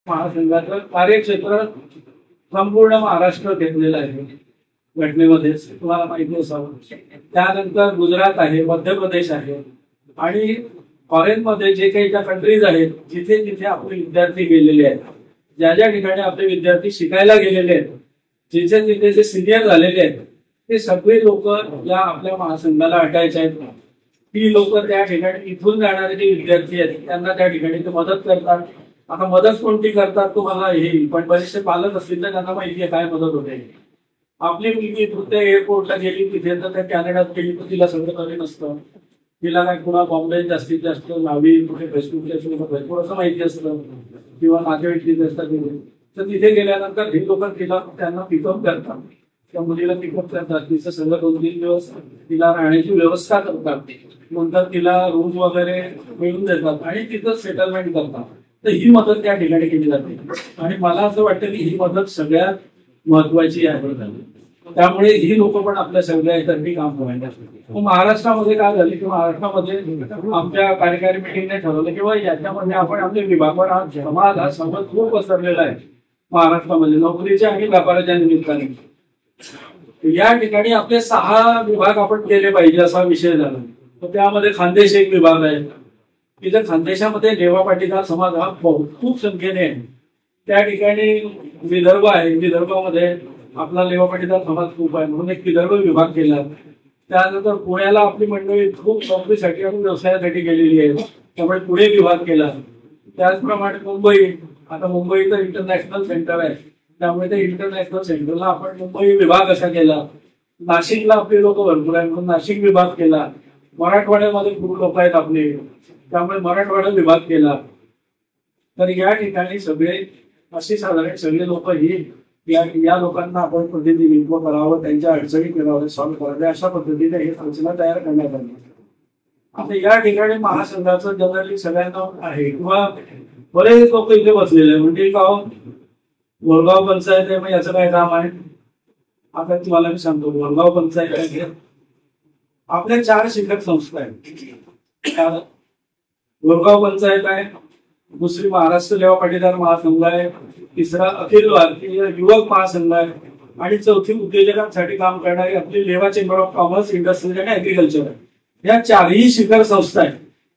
महासंघाचं कार्यक्षेत्र संपूर्ण महाराष्ट्र घेतलेलं आहे. घटनेमध्ये तुम्हाला माहिती असावं. त्यानंतर गुजरात आहे, मध्य प्रदेश आहे आणि फॉरेनमध्ये जे काही ज्या कंट्रीज आहेत जिथे जिथे आपले विद्यार्थी गेलेले आहेत, ज्या ज्या ठिकाणी आपले विद्यार्थी शिकायला गेलेले आहेत, जिथे जिथे जे सिनियर झालेले आहेत, ते सगळे लोक या आपल्या महासंघाला अटायचे आहेत. ती लोक त्या ठिकाणी इथून जाणारे जे विद्यार्थी आहेत त्यांना त्या ठिकाणी ते मदत करतात. आता मदत कोणती करतात तुम्हाला येईल, पण बरेचसे पालक असतील तर त्यांना माहिती आहे काय मदत होते. आपली मुलगी त्या एअरपोर्टला गेली तिथे तर त्या कॅनडात गेली तर तिला सगळं कमी नसतं. तिला काय कुणा बॉम्बे जास्तीत जास्त नावी कुठे फेसबुकच्या भरपूर असं माहिती असतं किंवा नातेवाईक तिथे असतात. तर तिथे गेल्यानंतर हे लोक तिला त्यांना पिकअप करतात, त्या मुलीला पिकअप करतात, तिचं सगळं 2-3 दिवस तिला राहण्याची व्यवस्था करतात, नंतर तिला रूम वगैरे मिळवून देतात आणि तिथं सेटलमेंट करतात. तर ही मदत त्या ठिकाणी केली जाते आणि मला असं वाटतं की ही मदत सगळ्यात महत्वाची आहे. त्यामुळे ही लोक पण आपल्या सगळ्यासाठी काम करायला. महाराष्ट्रामध्ये काय झाले की महाराष्ट्रामध्ये आमच्या कार्यकारी मिटिंगने ठरवलं की याच्यामध्ये आपण आपले विभागावर हा समाज हा समाज खूप पसरलेला आहे महाराष्ट्रामध्ये नोकरीच्या आणि व्यापाराच्या निमित्ताने. या ठिकाणी आपले 6 विभाग आपण केले पाहिजे असा विषय झाला. तर त्यामध्ये खानदेश एक विभाग आहे. तिथे खानदेशामध्ये लेवा पाटीदार समाज हा खूप संख्येने आहे. त्या ठिकाणी विदर्भ आहे, विदर्भामध्ये आपला लेवा पाटीदार समाज खूप आहे म्हणून एक विदर्भ विभाग केला. त्यानंतर पुण्याला आपली मंडळी खूप नोकरीसाठी आणि व्यवसायासाठी गेलेली आहे त्यामुळे पुणे विभाग केला. त्याचप्रमाणे मुंबई, आता मुंबईचं इंटरनॅशनल सेंटर आहे त्यामुळे त्या इंटरनॅशनल सेंटरला आपण मुंबई विभाग असा केला. नाशिकला आपले लोक भरपूर आहे म्हणून नाशिक विभाग केला. मराठवाड्यामध्ये खूप लोक आहेत आपले त्यामुळे मराठवाडा विभाग केला. तर या ठिकाणी सगळे असे साधारण सगळे लोक ही या लोकांना आपण प्रतिनिधित्व करावं, त्यांच्या अडचणी कराव्या, सॉल्व्ह कराव्या अशा पद्धतीने हे सूचना तयार करण्यात आली. आता या ठिकाणी महासंघाचं जनरली सगळ्यांना आहे किंवा बरेच लोक इथे बसलेले आहे. म्हणजे गोरगाव पंचायत आहे, मग याचं काय काम आहे. आता तुम्हाला मी सांगतो गोरगाव पंचायत आहे आपल्या 4 शिक्षक संस्था आहेत. गोरगाव पंचायत आहे, दुसरी महाराष्ट्र लेवा पाटीदार महासंघ आहे, तिसरा अखिल भारतीय युवक महासंघ आहे आणि चौथी उद्योजकांसाठी काम करणारी आपली लेवा चेंबर ऑफ कॉमर्स, इंडस्ट्री आणि ऍग्रिकल्चर आहे. या 4ही शिखर संस्था आहेत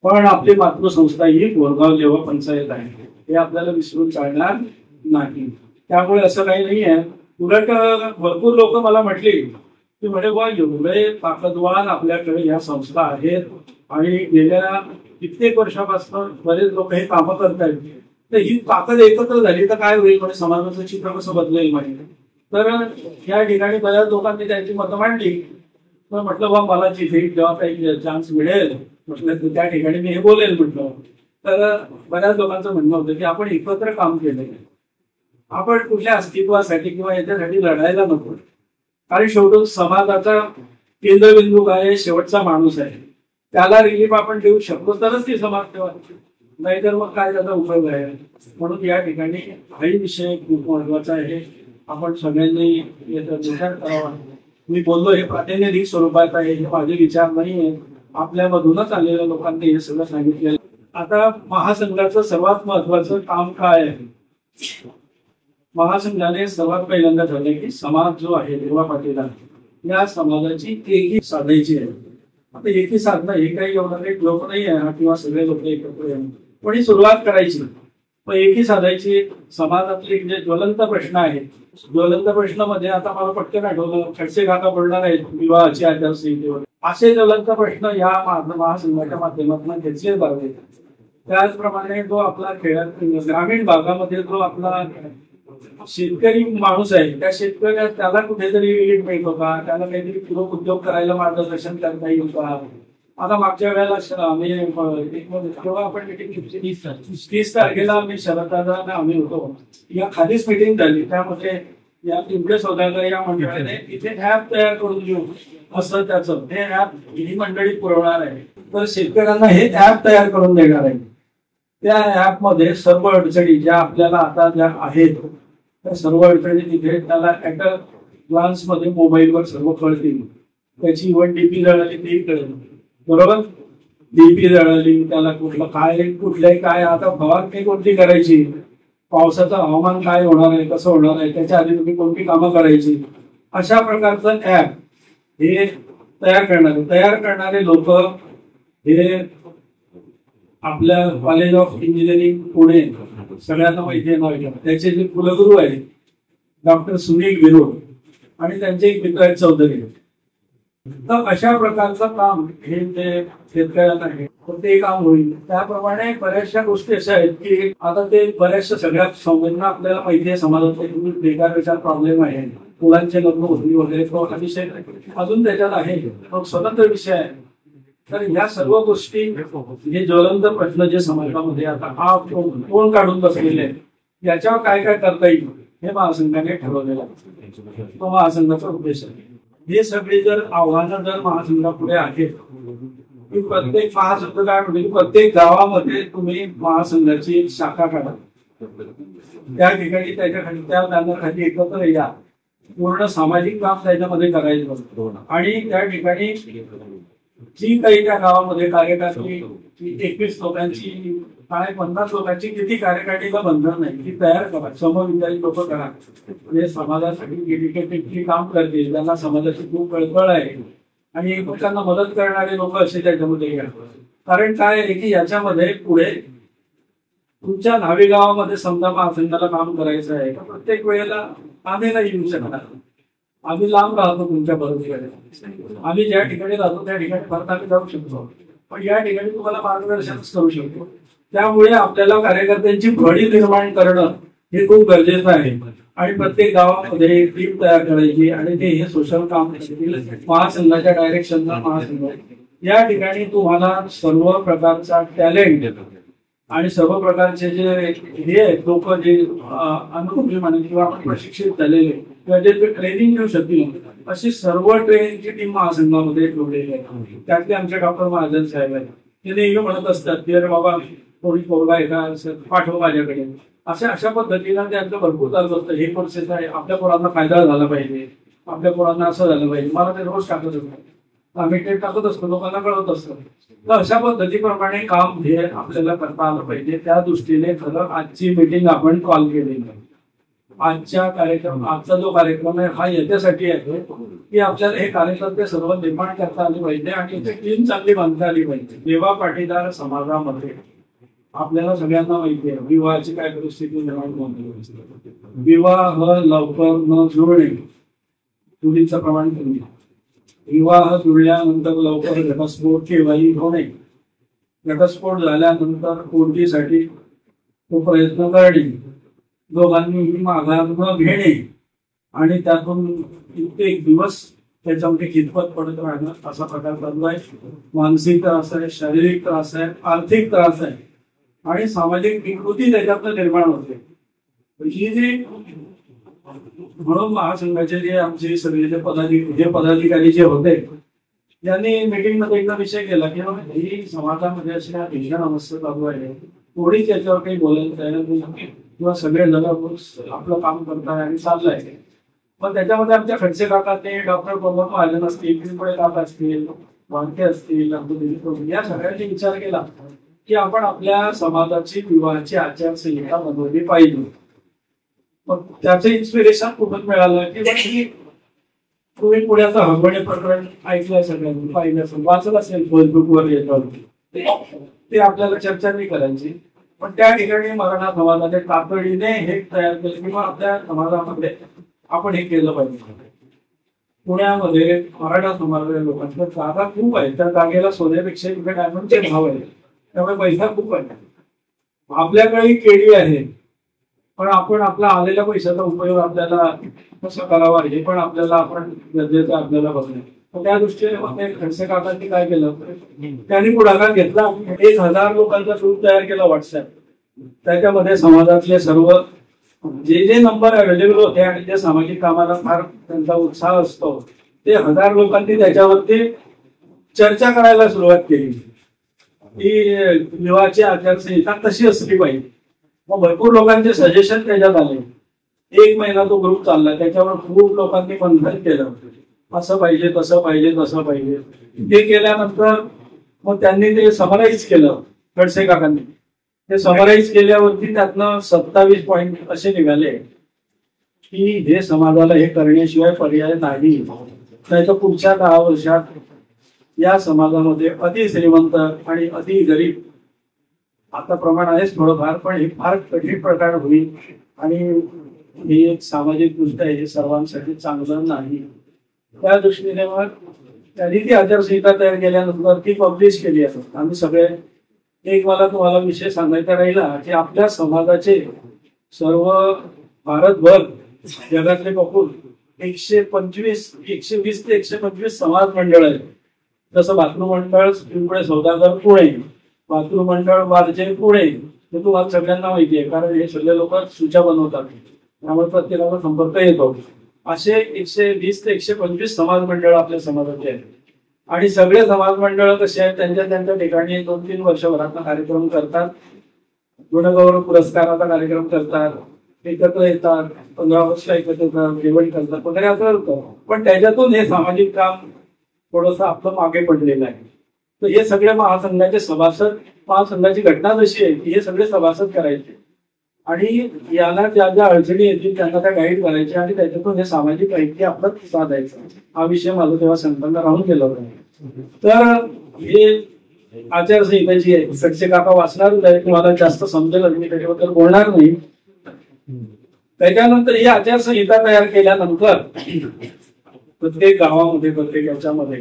पण आपली मातृसंस्था ही गोरगाव लेवा पंचायत आहे. हे आपल्याला विसरून चालणार नाही. त्यामुळे असं काही नाही आहे. उलट भरपूर लोक मला म्हटली की म्हणजे बा एवढे ताकदवान आपल्याकडे या संस्था आहेत आणि गेल्या कित्येक वर्षापासून बरेच लोक हे कामं करतायत. तर ही ताकद एकत्र झाली तर काय होईल, म्हणजे समाजाचं चित्र कसं बदलेल माहिती. तर या ठिकाणी बऱ्याच लोकांनी त्यांची मतं मांडली. तर म्हटलं बा मला जिथे जेव्हा काही चान्स मिळेल म्हटलं त्या ठिकाणी मी हे बोलेल म्हटलं. तर बऱ्याच लोकांचं म्हणणं होतं की आपण एकत्र काम केलंय, आपण कुठल्या अस्तित्वासाठी किंवा याच्यासाठी लढायला नको. कारण शेवटी समाजाचा केंद्रबिंदू काय, शेवटचा माणूस आहे, त्याला रिलीफ आपण देऊ शकतो तरच ती समाज सेवा, नाहीतर मग काय त्याचा उपयोग आहे. म्हणून या ठिकाणी हाही विषय खूप महत्वाचा आहे. आपण सगळ्यांनी विचार करावा. मी बोललो हे प्रातिनिधिक स्वरूपात आहे, हे माझे विचार नाहीये, आपल्यामधूनच आलेल्या लोकांनी हे सगळं सांगितलेलं. आता महासंघाचं सर्वात महत्वाचं काम काय आहे. महासंघाने सर्वात पहिल्यांदा ठरले की समाज जो आहे लेवा पाटीदार या समाजाची एकी साधायची आहे. आता एकी साधणं हे काही एवढं काही लोक नाही आहे किंवा सगळे लोक एकत्र येऊन, पण ही सुरुवात करायची. पण एकी साधायची. समाजातले जे ज्वलंत प्रश्न आहेत, ज्वलंत प्रश्न मध्ये आता मला पटकन आठवलं खडसे काका बोलणार आहेत विवाहाची आचारसंहितेवर. असे ज्वलंत प्रश्न या महासंघाच्या माध्यमातून घेतले पाहिजे. त्याचप्रमाणे जो आपला ग्रामीण भागामध्ये जो आपला शेतकरी माणूस आहे त्या शेतकऱ्या त्याला कुठेतरी रिलीफ मिळतो का, त्याला काहीतरी पूरक उद्योग करायला मार्गदर्शन करता येईल का. आता मागच्या वेळेला तेव्हा आपण मिटिंग 30 तारखेला आम्ही शरददादा आम्ही होतो, या खालीच मिटिंग झाली. त्यामध्ये या पिंपळे सौदागर या मंडळाने इथे ऍप तयार करून देऊ असं त्याचं हे ऍप ही मंडळी पुरवणार आहे. तर शेतकऱ्यांना हे ऍप तयार करून देणार आहे. त्या ऍप मध्ये सर्व अडचणी ज्या आपल्याला आता ज्या आहेत त्या सर्व अडचणी तिथे त्याला ऍट अ ग्लान्स मध्ये मोबाईलवर सर्व कळतील. त्याची इव्हन डीपी जळाली तेही कळेल. बरोबर, डीपी जळाली त्याला कुठलं काय कुठल्याही काय आता फवारणी कोणती करायची पावसाचं हवामान काय होणार आहे, कसं होणार आहे, त्याच्या आधी तुम्ही कोणती कामं करायची, अशा प्रकारचं ऍप हे तयार करणारे लोक हे आपल्या कॉलेज ऑफ इंजिनिअरिंग पुणे सगळ्यांना माहिती आहे. त्याचे जे कुलगुरू आहेत डॉक्टर सुनील विरोड आणि त्यांचे एक मित्र आहेत चौधरी. तर अशा प्रकारचं काम हे जे शेतकऱ्यांना आहे ते काम होईल. त्याप्रमाणे बऱ्याचशा गोष्टी अशा आहेत की आता ते बऱ्याचशा सगळ्यात संवेदना आपल्याला माहिती आहे समाजात बेकार प्रॉब्लेम आहे, मुलांचे लग्न होती वगैरे तो विषय अजून त्याच्यात आहे, तो स्वतंत्र विषय आहे. तर ह्या सर्व गोष्टी जे ज्वलंत प्रश्न जे समाजामध्ये आता हा कोण काढून बसलेले आहे याच्यावर काय काय करता येईल हे महासंघाने ठरवलेलं आहे. तो महासंघाचा उद्देश आहे. हे सगळे जर आव्हानं जर महासंघापुढे आहेत की प्रत्येक महासंघ काय म्हणजे प्रत्येक गावामध्ये तुम्ही महासंघाची शाखा काढा, त्या ठिकाणी त्याच्याखाली त्या बॅनरखाली एकत्र या, पूर्ण सामाजिक काम त्याच्यामध्ये करायचं आणि त्या ठिकाणी जी काही त्या गावामध्ये कार्यकारिणी 21 लोकांची काय 50 लोकांची किती कार्यकारिणीला बंधन नाही ती तयार करा, समविचारी लोक करा, म्हणजे समाजासाठी डेडिकेटेडली काम करतील, त्यांना समाजाची खूप कळकळ आहे आणि एकमेकांना मदत करणारे लोक असे त्याच्यामध्ये घ्या. कारण काय आहे की याच्यामध्ये पुढे तुमच्या न्हावी गावामध्ये समजा महासंघाला काम करायचं आहे तर प्रत्येक वेळेला आम्ही नाही येऊ शकणार, आम्ही लांब राहतो तुमच्या बरोबर, आम्ही ज्या ठिकाणी राहतो त्या ठिकाणी परत आम्ही जाऊ शकतो, पण या ठिकाणी तुम्हाला मार्गदर्शनच करू शकतो. त्यामुळे आपल्याला कार्यकर्त्यांची फळी निर्माण करणं हे खूप गरजेचं आहे आणि प्रत्येक गावामध्ये टीम तयार करायची आणि ते हे सोशल काम महासंघाच्या डायरेक्शनला महासंघ या ठिकाणी तुम्हाला सर्व प्रकारचा टॅलेंट आणि सर्व प्रकारचे जे हे आहेत लोक जे अनुभवी म्हणून किंवा प्रशिक्षित झालेले किंवा जे ट्रेनिंग घेऊ शकतील अशी सर्व ट्रेनिंगची टीम महासंघामध्ये ठेवलेली आहे. त्यातले आमचे डॉक्टर महाजन साहेब आहेत, ते नेहमी म्हणत असतात की अरे बाबा थोडी पोरगा एका पाठव माझ्याकडे, अशा पद्धतीनं त्यांचं भरपूर चालत असतं. हे कोर्सेस आहे, आपल्या पोरांना फायदा झाला पाहिजे, आपल्या पोरांना असं झालं पाहिजे, मला ते रोज टाकत असतो, आम्ही ते टाकत असतो, लोकांना कळत असतं. तर अशा पद्धतीप्रमाणे काम हे आपल्याला करता आलं पाहिजे. त्या दृष्टीने खरं आजची मीटिंग आपण कॉल केलेली आहे. आजचा जो कार्यक्रम आहे हा याच्यासाठी आहे की आपल्याला हे कार्यकर्ते सर्व निर्माण करता आले पाहिजे आणि इथे टीम चांगली बांधता आली पाहिजे. सेवा पाटीदार समाजामध्ये आपल्याला सगळ्यांना माहिती आहे विवाहाची काय परिस्थिती निर्माण होते. विवाह लवकर न जुळणे, चुलीचं प्रमाण कमी, विवाह जुळल्यानंतर लवकर घटस्फोट केव्हाही होणे, घटस्फोट झाल्यानंतर कोणतीसाठी तो प्रयत्न करणे, दोघांनीही माघार न घेणे आणि त्यातून कित्येक दिवस त्याच्यामध्ये खितपत पडत राहणं असा प्रकार चालू आहे. मानसिक त्रास आहे, शारीरिक त्रास आहे, आर्थिक त्रास आहे आणि सामाजिक विकृती त्याच्यातून निर्माण होते. ही जी म्हणून महासंघाचे जे आमचे सगळे जे पदाधिकारी जे होते त्यांनी मीटिंग मध्ये एकदा विषय केला की ही समाजामध्ये अशा भीषण अवस्था चालू आहे, थोडी त्याच्यावर काही बोलायला तयार नाही किंवा सगळे जण आपलं काम करताय आणि चाललंय. पण त्याच्यामध्ये आमच्या खडसे काका ते डॉक्टर प्रमोद महाजन असतील, पिंपळे काका असतील, वानके असतील, या सगळ्यांनी विचार केला की आपण आपल्या समाजाची विवाहाची आचारसंहिता बनवली पाहिजे. मग त्याचं इन्स्पिरेशन कुठून मिळालं की तुम्ही पुण्याचं हंबणे प्रकरण ऐकलंय, सगळ्यांनी पाहिलं असेल, वाचलं असेल फेसबुकवर येतं, ते आपल्याला चर्चा नाही करायची. पण त्या ठिकाणी मराठा समाजाने तातडीने हे तयार केलं किंवा आपल्या समाजामध्ये आपण हे केलं पाहिजे. पुण्यामध्ये मराठा समाजाच्या लोकांच्या जागा खूप आहे, त्या जागेला सोन्यापेक्षा इकडे डायमंडचे भाव आहे, त्यामुळे पैसा खूप आहे. आपल्याकडे केळी आहे पण आपण आपला आलेल्या पैशाचा उपयोग आपल्याला कसा करावा हे पण आपल्याला आपण गरजेचं आपल्याला बघणे. त्या दृष्टीने खडसे काकांनी काय केलं, त्यांनी पुढाकार घेतला, 1000 लोकांचा ग्रुप तयार केला व्हॉट्सअप. त्याच्यामध्ये समाजातले सर्व जे नंबर अवेलेबल होते आणि जे सामाजिक कामाला फार त्यांचा उत्साह असतो ते 1000 लोकांनी त्याच्यावरती चर्चा करायला सुरुवात केली की विवाहाची आचारसंहिता कशी असली पाहिजे. मग भरपूर लोकांचे सजेशन त्याच्यात आले. 1 महिना तो ग्रुप चालला, त्याच्यावर खूप लोकांनी बंधन केलं, असं पाहिजे तसं पाहिजे तसं पाहिजे. ते केल्यानंतर मग त्यांनी ते समराईज केलं खडसे काकांनी ते समराईज केल्यावरती त्यातनं 27 पॉइंट असे निघाले की हे समाजाला हे करण्याशिवाय पर्याय नाही, नाही तर पुढच्या 10 वर्षात या समाजामध्ये अति श्रीमंत आणि अति गरीब, आता प्रमाण आहेच थोडंफार, पण हे फार कठीण प्रकार होईल आणि हे एक सामाजिक दृष्ट्या हे सर्वांसाठी चांगलं नाही. त्या दृष्टीने मग त्यांनी ती आचारसंहिता तयार केल्यानंतर ती पब्लिश केली आहे. आम्ही सगळे, एक मला तुम्हाला विषय सांगायचा राहिला की आपल्या समाजाचे सर्व भारतभर जगातले बघून 120 ते 125 समाज मंडळ आहेत. जसं बाथरूम मंडळ पिंपळे सौदागर पुणे, बाथरूम मंडळ वारजे पुणे, हे तुम्हाला सगळ्यांना माहिती आहे कारण हे सगळे लोक सूच्या बनवतात, त्यामुळे प्रत्येकाला संपर्क येतो. असे 120 ते 125 समाज मंडळ आपल्या समाजाचे आहेत आणि सगळे समाज मंडळ कसे आहेत त्यांच्या त्यांच्या ठिकाणी 2-3 वर्षभरात कार्यक्रम करतात, गुणगौरव पुरस्काराचा कार्यक्रम करतात, एकत्र येतात, 15 ऑगस्टला एकत्र येतात, जेवण करतात वगैरे असं होतं. पण त्याच्यातून हे सामाजिक काम थोडंसं आपलं मागे पडलेलं आहे. तर हे सगळे महासंघाचे सभासद, महासंघाची घटना जशी आहे की हे सगळे सभासद करायचे आणि याला ज्या ज्या अडचणी येतील त्यांना त्या गाईड करायच्या आणि त्याच्यातून हे सामाजिक ऐक्य आपलं साधायचं. हा विषय माझा तेव्हा संपन्न राहून गेला होता. तर हे आचारसंहिताची आहे, सडसे काका वाचणारच आहे, तुम्हाला जास्त समजेल, मी त्याच्याबद्दल बोलणार नाही. त्याच्यानंतर ही आचारसंहिता तयार केल्यानंतर प्रत्येक गावामध्ये, प्रत्येक याच्यामध्ये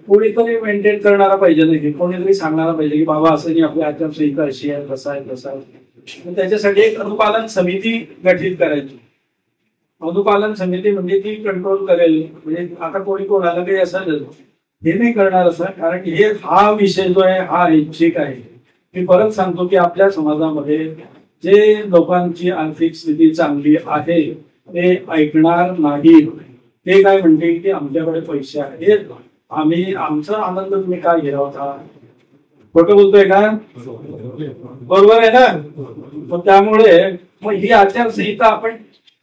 कोणीतरी मेंटेन करणारा पाहिजे, नाही कोणीतरी सांगणारा पाहिजे की बाबा असं नाही, आपली आचारसंहिता अशी आहे, कसं आहे कसं आहे. त्याच्यासाठी एक अनुपालन समिती गठीत करायची. अनुपालन समिती म्हणजे ती कंट्रोल करेल, म्हणजे आता कोणाला काही असं हे नाही करणार असं, कारण हे हा विषय जो आहे हा ऐच्छिक आहे. मी परत सांगतो की आपल्या समाजामध्ये जे लोकांची आर्थिक स्थिती चांगली आहे ते ऐकणार नाही. ते काय म्हणते की आमच्याकडे पैसे आहेत, आम्ही आमचा आनंद तुम्ही काय घ्यावा, खोटं बोलतोय का? बरोबर आहे ना? मग त्यामुळे मग ही आचारसंहिता आपण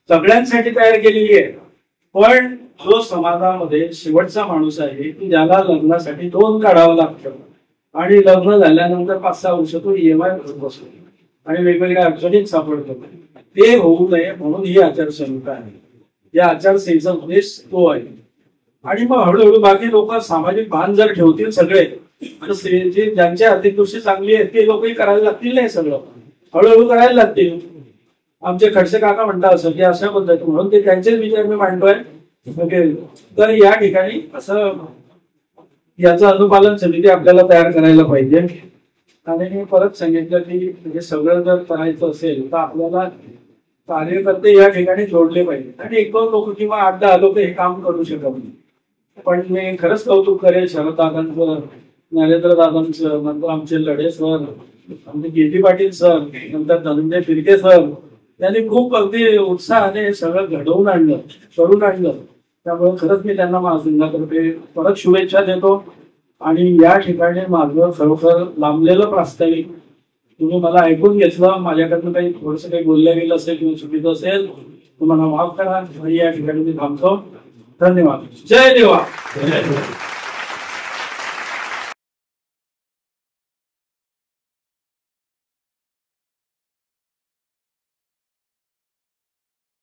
सगळ्यांसाठी तयार केलेली आहे. पण जो समाजामध्ये शेवटचा माणूस आहे की ज्याला लग्नासाठी 2 काढावं लागतं आणि लग्न झाल्यानंतर 5-6 वर्ष तो EMI भरत बसतो आणि वेगवेगळ्या अडचणीत सापडतो, ते होऊ नये म्हणून ही आचारसंहिता आहे. या आचारसंहितेचा उद्देश तो आहे. आणि मग हळूहळू बाकी लोक सामाजिक भान जर ठेवतील सगळे, जे ज्यांची आर्थिक दृष्टी चांगली आहे ते लोकही करायला लागतील, नाही सगळं हळूहळू करायला लागतील. आमचे खडसे काका म्हणतात असं की अशा पद्धती, म्हणून ते त्यांचेच विचार मी मांडतोय. तर या ठिकाणी असं याचं अनुपालन समिती आपल्याला तयार करायला पाहिजे. आणि मी परत सांगितलं की हे सगळं जर करायचं असेल तर आपल्याला कार्यकर्ते या ठिकाणी जोडले पाहिजे. आणि 1-2 लोक किंवा 8-10 लोक हे काम करू शकत नाही. पण मी खरंच कौतुक करेल शरद दादांचं, नरेंद्र दादांचं, नंतर आमचे लढे सर, आमचे कीर्ती पाटील सर, नंतर धनंजय फिरके सर, त्यांनी खूप अगदी उत्साहाने सगळं घडवून आणलं, करून आणलं. त्यामुळे खरंच मी त्यांना महासंघातर्फे परत शुभेच्छा देतो. आणि या ठिकाणी माझं खरोखर लांबलेलं प्रास्ताविक तुम्ही मला ऐकून घेतलं. माझ्याकडनं काही थोडंसं काही बोलल्या गेलं असेल किंवा चुकीचं असेल तुम्हाला माफ करा. या ठिकाणी मी थांबतो. धन्यवाद. जय देवा.